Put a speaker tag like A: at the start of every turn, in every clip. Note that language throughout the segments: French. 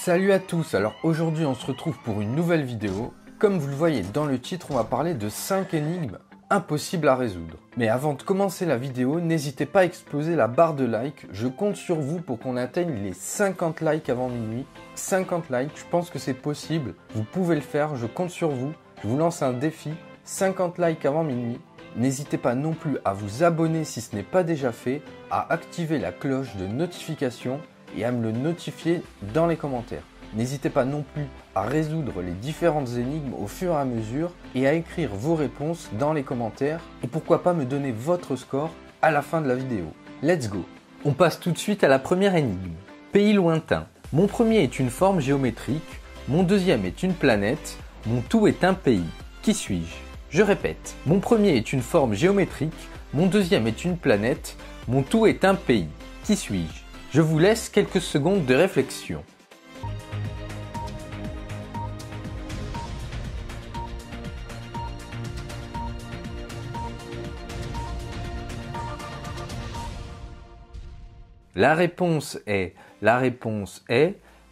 A: Salut à tous, alors aujourd'hui on se retrouve pour une nouvelle vidéo. Comme vous le voyez dans le titre, on va parler de 5 énigmes impossibles à résoudre. Mais avant de commencer la vidéo, n'hésitez pas à exploser la barre de like. Je compte sur vous pour qu'on atteigne les 50 likes avant minuit. 50 likes, je pense que c'est possible. Vous pouvez le faire, je compte sur vous. Je vous lance un défi, 50 likes avant minuit. N'hésitez pas non plus à vous abonner si ce n'est pas déjà fait, à activer la cloche de notification et à me le notifier dans les commentaires. N'hésitez pas non plus à résoudre les différentes énigmes au fur et à mesure et à écrire vos réponses dans les commentaires et pourquoi pas me donner votre score à la fin de la vidéo. Let's go! On passe tout de suite à la première énigme. Pays lointain. Mon premier est une forme géométrique, mon deuxième est une planète, mon tout est un pays. Qui suis-je? Je répète, mon premier est une forme géométrique, mon deuxième est une planète, mon tout est un pays. Qui suis-je? Je vous laisse quelques secondes de réflexion. La réponse est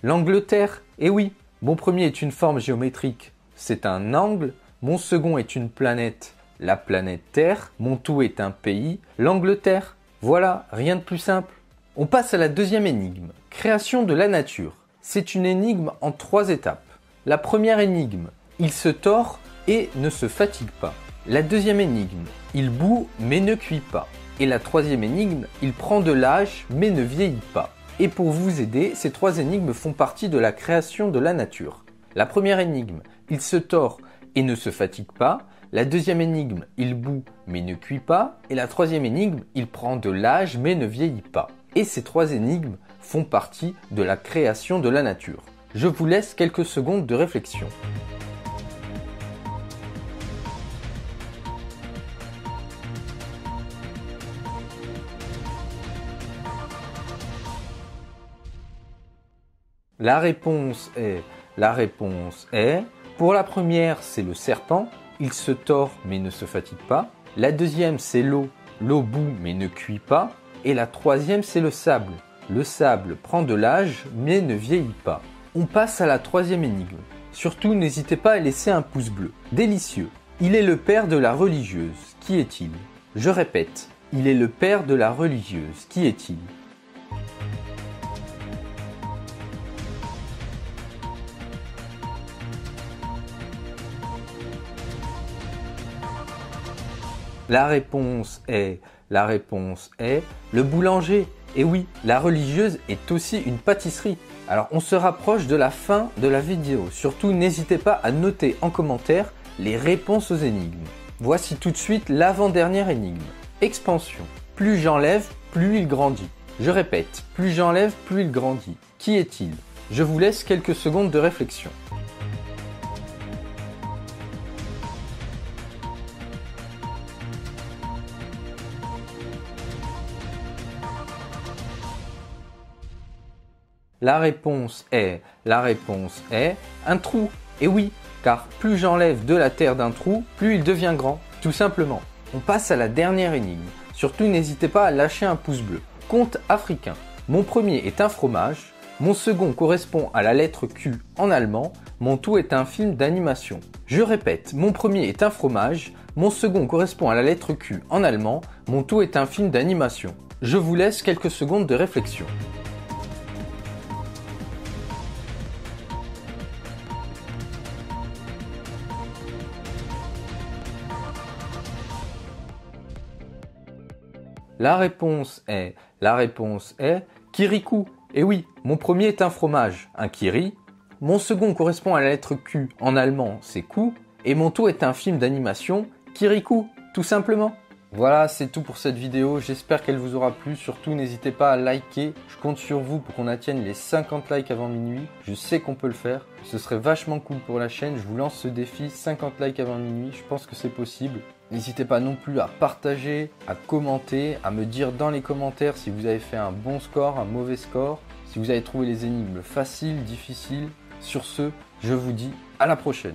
A: l'Angleterre. Et oui, mon premier est une forme géométrique, c'est un angle. Mon second est une planète, la planète Terre. Mon tout est un pays, l'Angleterre. Voilà, rien de plus simple. On passe à la deuxième énigme, création de la nature. C'est une énigme en 3 étapes. La première énigme, il se tord et ne se fatigue pas. La deuxième énigme, il bout mais ne cuit pas. Et la troisième énigme, il prend de l'âge mais ne vieillit pas. Et pour vous aider, ces 3 énigmes font partie de la création de la nature. La première énigme, il se tord et ne se fatigue pas. La deuxième énigme, il bout mais ne cuit pas. Et la troisième énigme, il prend de l'âge mais ne vieillit pas. Et ces 3 énigmes font partie de la création de la nature. Je vous laisse quelques secondes de réflexion. La réponse est, pour la première, c'est le serpent, il se tord mais ne se fatigue pas. La deuxième, c'est l'eau bout mais ne cuit pas. Et la troisième, c'est le sable prend de l'âge mais ne vieillit pas. On passe à la troisième énigme. Surtout, n'hésitez pas à laisser un pouce bleu. Délicieux. Il est le père de la religieuse. Qui est-il? Je répète, il est le père de la religieuse. Qui est-il? La réponse est le boulanger. Et oui, la religieuse est aussi une pâtisserie. Alors on se rapproche de la fin de la vidéo. Surtout n'hésitez pas à noter en commentaire les réponses aux énigmes. Voici tout de suite l'avant-dernière énigme. Expansion. Plus j'enlève, plus il grandit. Je répète, plus j'enlève, plus il grandit. Qui est-il? Je vous laisse quelques secondes de réflexion. La réponse est un trou. Et oui, car plus j'enlève de la terre d'un trou, plus il devient grand, tout simplement. On passe à la dernière énigme. Surtout n'hésitez pas à lâcher un pouce bleu. Conte africain. Mon premier est un fromage, mon second correspond à la lettre Q en allemand, mon tout est un film d'animation. Je répète, mon premier est un fromage, mon second correspond à la lettre Q en allemand, mon tout est un film d'animation. Je vous laisse quelques secondes de réflexion. La réponse est Kirikou. Et oui, mon premier est un fromage, un kiri. Mon second correspond à la lettre Q en allemand, c'est Ku. Et mon tout est un film d'animation, Kirikou, tout simplement. Voilà, c'est tout pour cette vidéo. J'espère qu'elle vous aura plu. Surtout, n'hésitez pas à liker. Je compte sur vous pour qu'on atteigne les 50 likes avant minuit. Je sais qu'on peut le faire. Ce serait vachement cool pour la chaîne. Je vous lance ce défi, 50 likes avant minuit. Je pense que c'est possible. N'hésitez pas non plus à partager, à commenter, à me dire dans les commentaires si vous avez fait un bon score, un mauvais score, si vous avez trouvé les énigmes faciles, difficiles. Sur ce, je vous dis à la prochaine.